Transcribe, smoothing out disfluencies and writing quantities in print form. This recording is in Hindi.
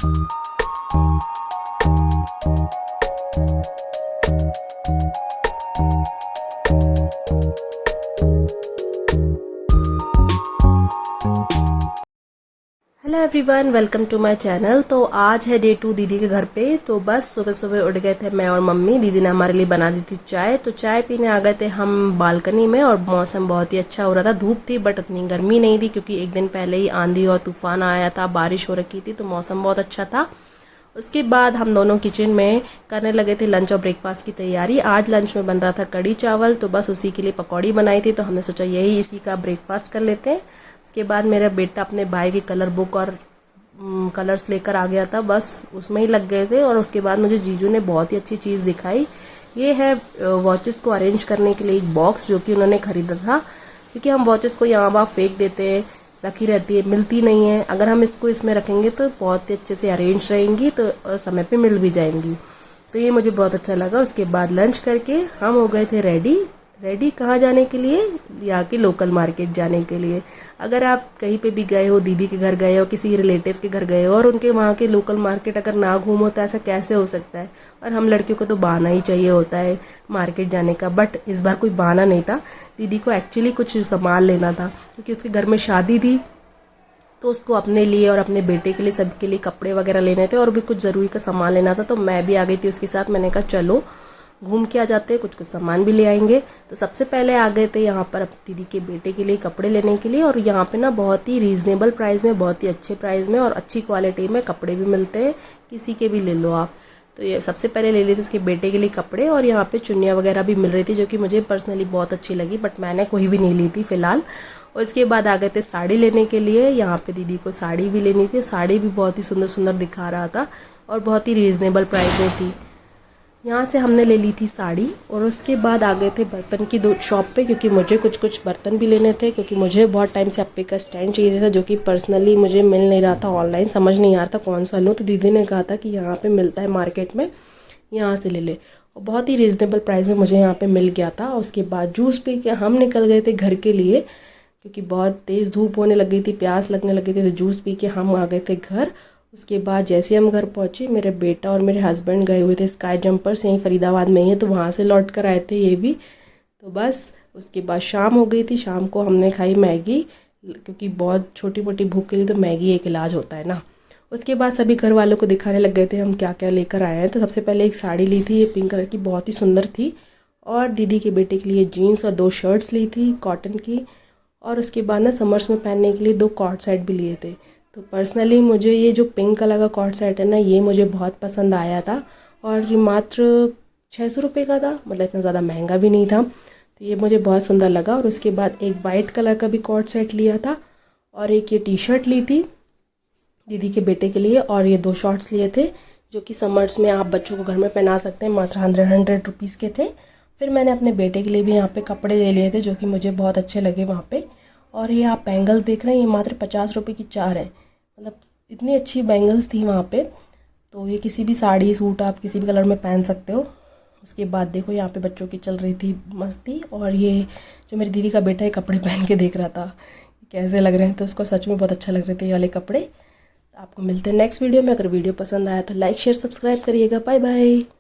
Hello everyone, welcome to my channel. तो आज है डे 2 दीदी के घर पे। तो बस सुबह सुबह उठ गए थे मैं और मम्मी। दीदी ने हमारे लिए बना दी थी चाय। तो चाय पीने आ गए थे हम बालकनी में और मौसम बहुत ही अच्छा हो रहा था। धूप थी बट उतनी गर्मी नहीं थी क्योंकि एक दिन पहले ही आंधी और तूफान आया था, बारिश हो रखी थी, तो मौसम बहुत अच्छा था। उसके बाद हम दोनों किचन में करने लगे थे लंच और ब्रेकफास्ट की तैयारी। आज लंच में बन रहा था कड़ी चावल, तो बस उसी के लिए पकौड़ी बनाई थी, तो हमने सोचा यही इसी का ब्रेकफास्ट कर लेते हैं। उसके बाद मेरा बेटा अपने भाई की कलर बुक और कलर्स लेकर आ गया था, बस उसमें ही लग गए थे। और उसके बाद मुझे जीजू ने बहुत ही अच्छी चीज़ दिखाई। ये है वॉचेस को अरेंज करने के लिए एक बॉक्स जो कि उन्होंने ख़रीदा था, क्योंकि हम वॉचेस को यहाँ वहाँ फेंक देते हैं, रखी रहती है, मिलती नहीं है। अगर हम इसको इसमें रखेंगे तो बहुत ही अच्छे से अरेंज रहेंगी, तो समय पे मिल भी जाएंगी। तो ये मुझे बहुत अच्छा लगा। उसके बाद लंच करके हम हो गए थे रेडी कहाँ जाने के लिए? यहाँ की लोकल मार्केट जाने के लिए। अगर आप कहीं पे भी गए हो, दीदी के घर गए हो, किसी रिलेटिव के घर गए हो और उनके वहाँ के लोकल मार्केट अगर ना घूमो तो ऐसा कैसे हो सकता है? और हम लड़कियों को तो बहाना ही चाहिए होता है मार्केट जाने का, बट इस बार कोई बहाना नहीं था। दीदी को एक्चुअली कुछ सामान लेना था क्योंकि उसके घर में शादी थी, तो उसको अपने लिए और अपने बेटे के लिए, सबके लिए कपड़े वगैरह लेने थे और भी कुछ ज़रूरी का सामान लेना था। तो मैं भी आ गई थी उसके साथ। मैंने कहा चलो घूम के आ जाते हैं, कुछ कुछ सामान भी ले आएंगे। तो सबसे पहले आ गए थे यहाँ पर अब दीदी के बेटे के लिए कपड़े लेने के लिए। और यहाँ पे ना बहुत ही रीज़नेबल प्राइस में, बहुत ही अच्छे प्राइस में और अच्छी क्वालिटी में कपड़े भी मिलते हैं, किसी के भी ले लो आप। तो ये सबसे पहले ले लिए थे उसके बेटे के लिए कपड़े, और यहाँ पे चुन्नियाँ वगैरह भी मिल रही थी जो कि मुझे पर्सनली बहुत अच्छी लगी, बट मैंने कोई भी नहीं ली थी फ़िलहाल। और इसके बाद आ गए थे साड़ी लेने के लिए। यहाँ पे दीदी को साड़ी भी लेनी थी। साड़ी भी बहुत ही सुंदर सुंदर दिखा रहा था और बहुत ही रीज़नेबल प्राइस में थी। यहाँ से हमने ले ली थी साड़ी। और उसके बाद आ गए थे बर्तन की शॉप पे, क्योंकि मुझे कुछ कुछ बर्तन भी लेने थे, क्योंकि मुझे बहुत टाइम से अप्पे का स्टैंड चाहिए था जो कि पर्सनली मुझे मिल नहीं रहा था। ऑनलाइन समझ नहीं आ रहा था कौन सा लूँ, तो दीदी ने कहा था कि यहाँ पे मिलता है मार्केट में, यहाँ से ले ले। और बहुत ही रीज़नेबल प्राइस में मुझे यहाँ पे मिल गया था। उसके बाद जूस पी के हम निकल गए थे घर के लिए, क्योंकि बहुत तेज़ धूप होने लग गई थी, प्यास लगने लग गई थी, तो जूस पी के हम आ गए थे घर। उसके बाद जैसे हम घर पहुँचे, मेरे बेटा और मेरे हस्बैंड गए हुए थे स्काई जंपर्स, यहीं फरीदाबाद में ही है, तो वहाँ से लौट कर आए थे ये भी। तो बस उसके बाद शाम हो गई थी। शाम को हमने खाई मैगी, क्योंकि बहुत छोटी मोटी भूख के लिए तो मैगी एक इलाज होता है ना। उसके बाद सभी घर वालों को दिखाने लग गए थे हम क्या क्या लेकर आए हैं। तो सबसे पहले एक साड़ी ली थी, ये पिंक कलर की, बहुत ही सुंदर थी। और दीदी के बेटे के लिए जीन्स और 2 शर्ट्स ली थी कॉटन की। और उसके बाद ना समर्स में पहनने के लिए 2 कॉर्ड सेट भी लिए थे। तो पर्सनली मुझे ये जो पिंक कलर का कॉर्ड सेट है ना, ये मुझे बहुत पसंद आया था। और ये मात्र 600 रुपये का था, मतलब इतना ज़्यादा महंगा भी नहीं था, तो ये मुझे बहुत सुंदर लगा। और उसके बाद एक वाइट कलर का भी कॉर्ड सेट लिया था, और एक ये टी शर्ट ली थी दीदी के बेटे के लिए, और ये 2 शॉर्ट्स लिए थे जो कि समर्स में आप बच्चों को घर में पहना सकते हैं, मात्र 100 रुपीज़ के थे। फिर मैंने अपने बेटे के लिए भी यहाँ पे कपड़े ले लिए थे जो कि मुझे बहुत अच्छे लगे वहाँ पे। और ये आप बैंगल्स देख रहे हैं, ये मात्र 50 रुपये की 4 है, मतलब इतनी अच्छी बैंगल्स थी वहाँ पे। तो ये किसी भी साड़ी सूट आप किसी भी कलर में पहन सकते हो। उसके बाद देखो यहाँ पे बच्चों की चल रही थी मस्ती, और ये जो मेरी दीदी का बेटा है कपड़े पहन के देख रहा था कैसे लग रहे हैं, तो उसको सच में बहुत अच्छा लग रहे थे ये वाले कपड़े। तो आपको मिलते हैं नेक्स्ट वीडियो में। अगर वीडियो पसंद आया तो लाइक शेयर सब्सक्राइब करिएगा। Bye bye.